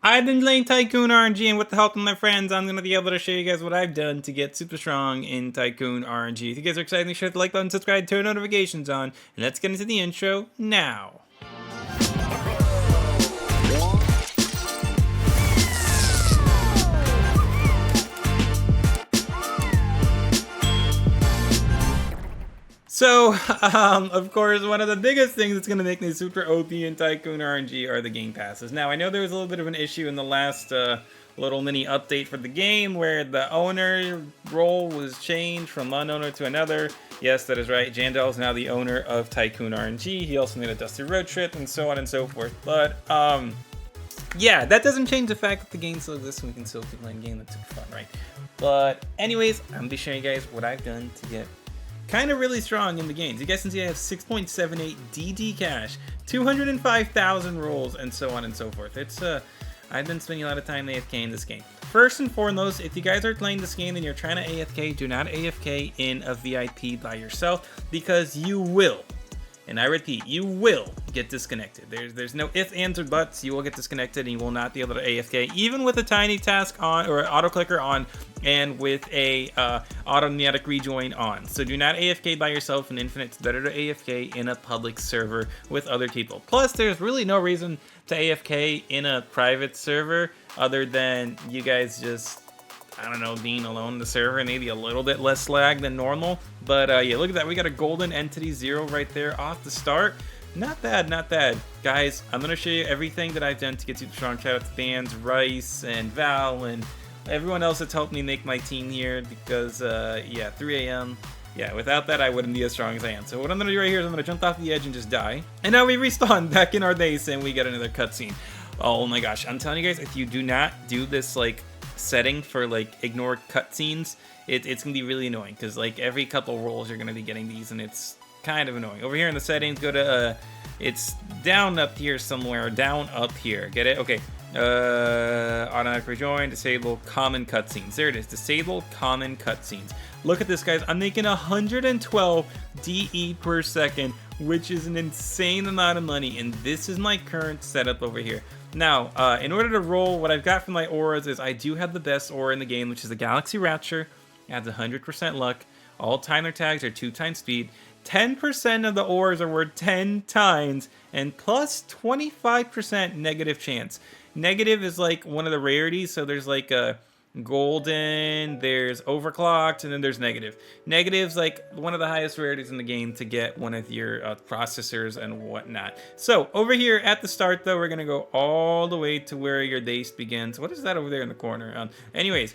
I've been playing Tycoon RNG, and with the help of my friends, I'm going to be able to show you guys what I've done to get super strong in Tycoon RNG. If you guys are excited, make sure to hit the like button, subscribe, turn notifications on, and let's get into the intro now. So, of course, one of the biggest things that's going to make me super OP in Tycoon RNG are the game passes. Now, I know there was a little bit of an issue in the last little mini update for the game where the owner role was changed from one owner to another. Yes, that is right. Jandal is now the owner of Tycoon RNG. He also made a Dusty Road Trip and so on and so forth. But, yeah, that doesn't change the fact that the game still exists and we can still keep playing the game. That's super fun, right? But, anyways, I'm going to be showing you guys what I've done to get kind of really strong in the games. You guys can see I have 6.78 DD cash, 205,000 rolls, and so on and so forth. It's I've been spending a lot of time AFK in this game. First and foremost, if you guys are playing this game and you're trying to AFK, do not AFK in a VIP by yourself, because you will, and I repeat, you will get disconnected. There's no ifs, ands, or buts. You will get disconnected and you will not be able to AFK, even with a tiny task on or auto clicker on and with a automatic rejoin on. So do not AFK by yourself in Infinite. It's better to AFK in a public server with other people. Plus, there's really no reason to AFK in a private server other than you guys just, I don't know, being alone in the server, maybe a little bit less lag than normal. But yeah, look at that. We got a golden entity 0 right there off the start. Not bad, not bad. Guys, I'm going to show you everything that I've done to get super strong. Shout out to Bands, Rice, and Val, and everyone else that's helped me make my team here because, yeah, 3 a.m. Yeah, without that, I wouldn't be as strong as I am. So what I'm going to do right here is I'm going to jump off the edge and just die. And now we respawn back in our base and we get another cutscene. Oh my gosh, I'm telling you guys, if you do not do this, like, setting for, like, ignore cutscenes, it's gonna be really annoying because, like, every couple rolls you're gonna be getting these and it's kind of annoying. Over here in the settings, go to it's down up here somewhere, down up here, get it? Okay, automatic rejoin, disable common cutscenes. There it is, disable common cutscenes. Look at this, guys. I'm making 112 DE per second, which is an insane amount of money, and this is my current setup over here. Now, in order to roll, what I've got from my auras is I do have the best aura in the game, which is the Galaxy Rapture. Adds 100% luck. All timer tags are 2 times speed. 10% of the auras are worth 10 times, and plus 25% negative chance. Negative is like one of the rarities, so there's like a golden, there's overclocked, and then there's negative. Negative's like one of the highest rarities in the game to get one of your processors and whatnot. So over here at the start, though, we're gonna go all the way to where your base begins. What is that over there in the corner? Anyways,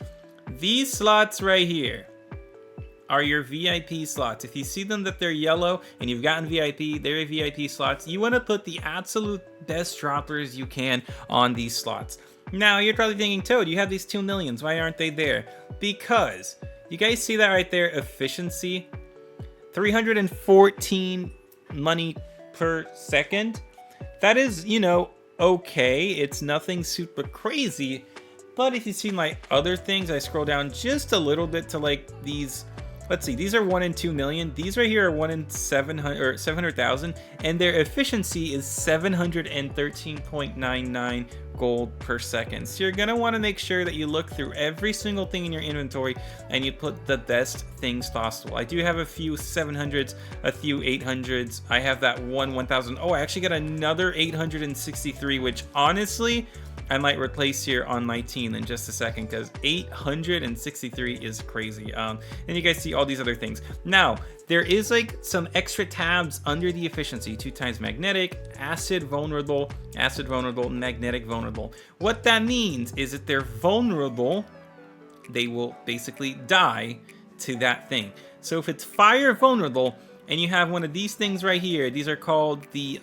these slots right here are your VIP slots. If you see them that they're yellow and you've gotten VIP, they're VIP slots. You want to put the absolute best droppers you can on these slots. Now, you're probably thinking, Toad, you have these 2 millions. Why aren't they there? Because, you guys see that right there? Efficiency. 314 money per second. That is, you know, okay. It's nothing super crazy. But if you see my other things, I scroll down just a little bit to, like, these. Let's see, these are 1 in 2 million. These right here are 1 in 700,000, and their efficiency is 713.99 gold per second. So you're gonna want to make sure that you look through every single thing in your inventory and you put the best things possible. I do have a few 700s, a few 800s. I have that one 1000. Oh, I actually got another 863, which honestly, I might replace here on my team in just a second because 863 is crazy. And you guys see all these other things. Now, there is like some extra tabs under the efficiency. 2 times magnetic, acid vulnerable, magnetic vulnerable. What that means is that they're vulnerable, they will basically die to that thing. So if it's fire vulnerable and you have one of these things right here, these are called the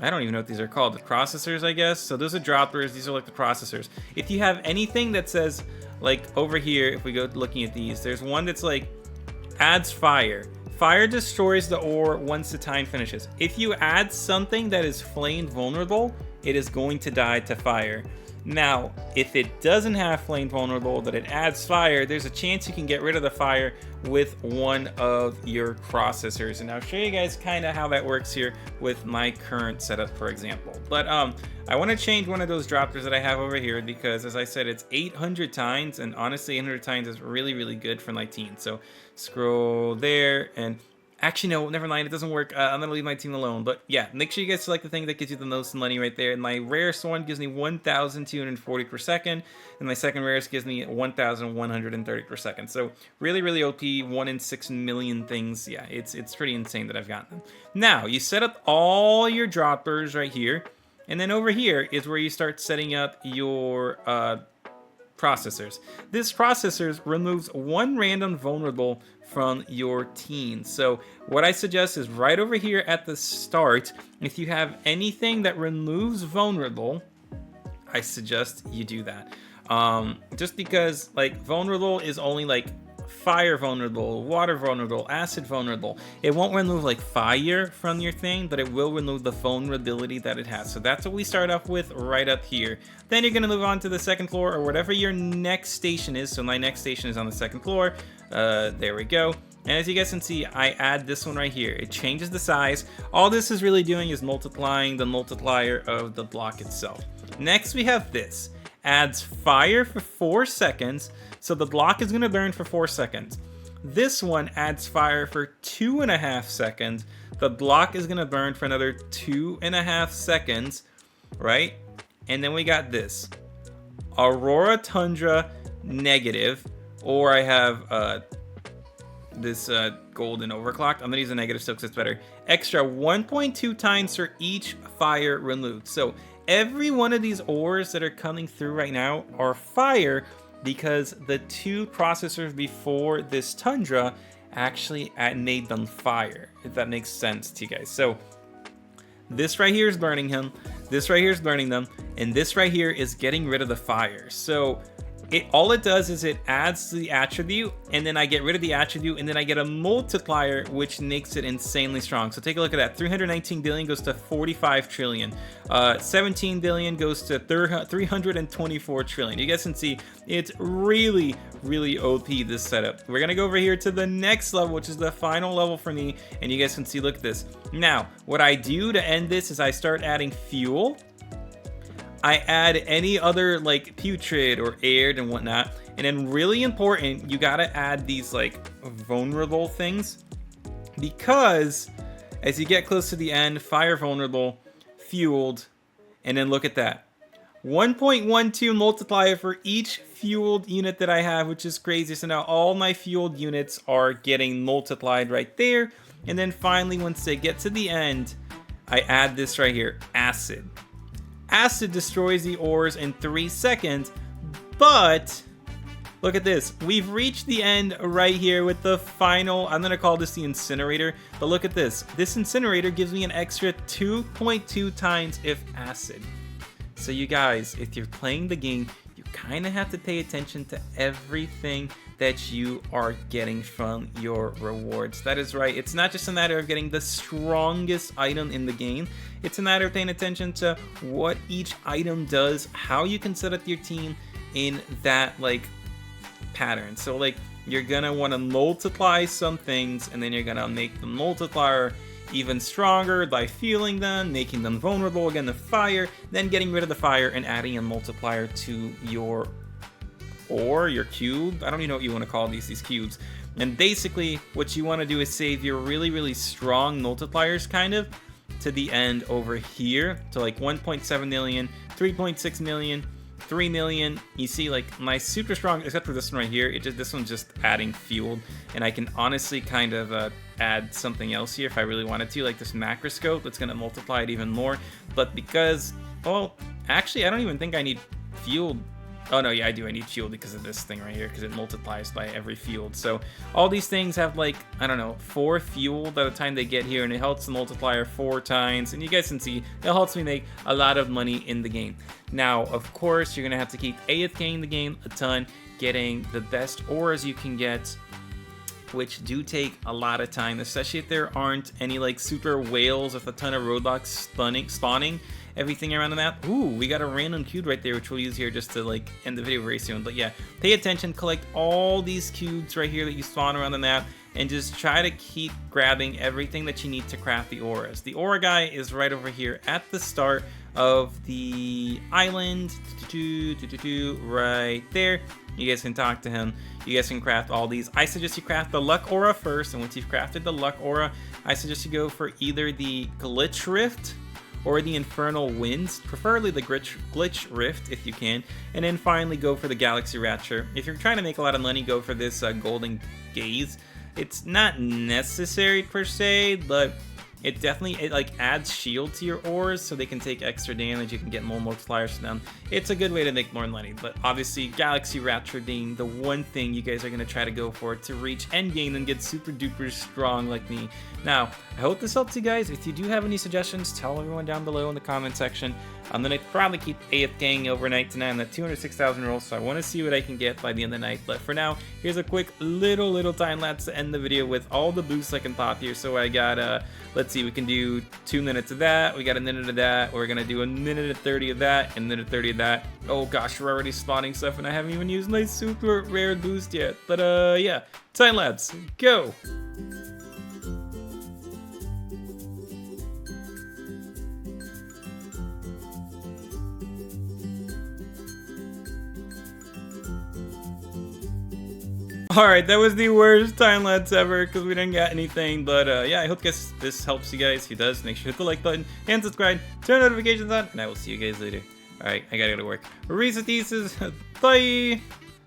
I don't even know what these are called. The processors, I guess. So those are droppers. These are like the processors. If you have anything that says, like over here, if we go looking at these, there's one that's like adds fire. Fire destroys the ore once the time finishes. If you add something that is flame vulnerable, it is going to die to fire. Now, if it doesn't have flame vulnerable, that it adds fire, there's a chance you can get rid of the fire with one of your processors. And I'll show you guys kind of how that works here with my current setup, for example. But I want to change one of those droppers that I have over here because, as I said, it's 800 tines, and honestly 800 tines is really, really good for 19. So scroll there, and actually, no, never mind. It doesn't work. I'm going to leave my team alone. But yeah, make sure you guys select the thing that gives you the most money right there. And my rarest one gives me 1,240 per second. And my second rarest gives me 1,130 per second. So really, really OP. 1 in 6 million things. Yeah, it's pretty insane that I've gotten them. Now, you set up all your droppers right here. And then over here is where you start setting up your processors. This processor removes one random vulnerable from your team. So what I suggest is right over here at the start, if you have anything that removes vulnerable, I suggest you do that. Just because like vulnerable is only like fire vulnerable, water vulnerable, acid vulnerable. It won't remove like fire from your thing, but it will remove the vulnerability that it has. So that's what we start off with right up here. Then you're gonna move on to the second floor or whatever your next station is. So my next station is on the second floor. There we go. And as you guys can see, I add this one right here. It changes the size. All this is really doing is multiplying the multiplier of the block itself. Next we have this. Adds fire for 4 seconds. So the block is going to burn for 4 seconds. This one adds fire for 2.5 seconds. The block is going to burn for another 2.5 seconds, right? And then we got this. Aurora Tundra negative. Or I have this golden overclocked. I'm going to use a negative still because it's better. Extra 1.2 times for each fire removed. So every one of these ores that are coming through right now are fire, because the 2 processors before this Tundra actually made them fire, if that makes sense to you guys. So this right here is burning him, this right here is burning them, and this right here is getting rid of the fire. So all it does is it adds the attribute, and then I get rid of the attribute, and then I get a multiplier, which makes it insanely strong. So take a look at that. 319 billion goes to 45 trillion. 17 billion goes to 324 trillion. You guys can see it's really, really OP, this setup. We're gonna go over here to the next level, which is the final level for me, and you guys can see, look at this. Now, what I do to end this is I start adding fuel. I add any other like putrid or aired and whatnot. And then really important, you gotta add these like vulnerable things, because as you get close to the end, fire vulnerable, fueled, and then look at that. 1.12 multiplier for each fueled unit that I have, which is crazy. So now all my fueled units are getting multiplied right there. And then finally, once they get to the end, I add this right here, acid. Acid destroys the ores in 3 seconds, but look at this. We've reached the end right here with the final, I'm going to call this the incinerator, but look at this. This incinerator gives me an extra 2.2 times if acid. So you guys, if you're playing the game, you kind of have to pay attention to everything that you are getting from your rewards. That is right. It's not just a matter of getting the strongest item in the game. It's a matter of paying attention to what each item does, how you can set up your team in that like pattern. So like you're gonna want to multiply some things, and then you're gonna make the multiplier even stronger by fueling them, making them vulnerable again to fire, then getting rid of the fire and adding a multiplier to your your cube. I don't even know what you want to call these cubes. And basically what you want to do is save your really, really strong multipliers kind of to the end over here, to like 1.7 million, 3.6 million, 3 million. You see, like my super strong, except for this one right here, this one's just adding fuel, and I can honestly kind of add something else here if I really wanted to, like this macroscope that's going to multiply it even more. But because, well, actually I don't even think I need fuel. Oh no, yeah, I do. I need fuel because of this thing right here, because it multiplies by every field. So all these things have like, I don't know, 4 fuel by the time they get here, and it helps the multiplier 4 times. And you guys can see it helps me make a lot of money in the game. Now, of course, you're gonna have to keep AFKing the game a ton, getting the best ores you can get, which do take a lot of time, especially if there aren't any like super whales with a ton of roadblocks spawning. everything around the map. Ooh, we got a random cube right there, which we'll use here just to like end the video very soon. But yeah, pay attention, collect all these cubes right here that you spawn around the map, and just try to keep grabbing everything that you need to craft the auras. The aura guy is right over here at the start of the island, right there. You guys can talk to him. You guys can craft all these. I suggest you craft the luck aura first, and once you've crafted the luck aura, I suggest you go for either the glitch rift or the infernal winds, preferably the glitch rift if you can, and then finally go for the galaxy rapture. If you're trying to make a lot of money, go for this golden gaze. It's not necessary per se, but it definitely like adds shield to your ores so they can take extra damage. You can get more multipliers to them. It's a good way to make more money, but obviously Galaxy Rapture being the one thing you guys are going to try to go for to reach endgame and get super duper strong like me. Now, I hope this helps you guys. If you do have any suggestions, tell everyone down below in the comment section. I'm going to probably keep AFKing overnight tonight on that 206,000 roll, so I want to see what I can get by the end of the night. But for now, here's a quick little time lapse to end the video with all the boosts I can pop here. So I got, let's see, we can do 2 minutes of that, we got a minute of that, we're going to do a minute and 30 of that, and a minute 30 of that. Oh gosh, we're already spawning stuff, and I haven't even used my super rare boost yet. But yeah, time lapse, go! Alright, that was the worst time lapse ever because we didn't get anything, but yeah, I hope this helps you guys. If it does, make sure to hit the like button and subscribe, turn notifications on, and I will see you guys later. Alright, I gotta go to work. Reese, bye!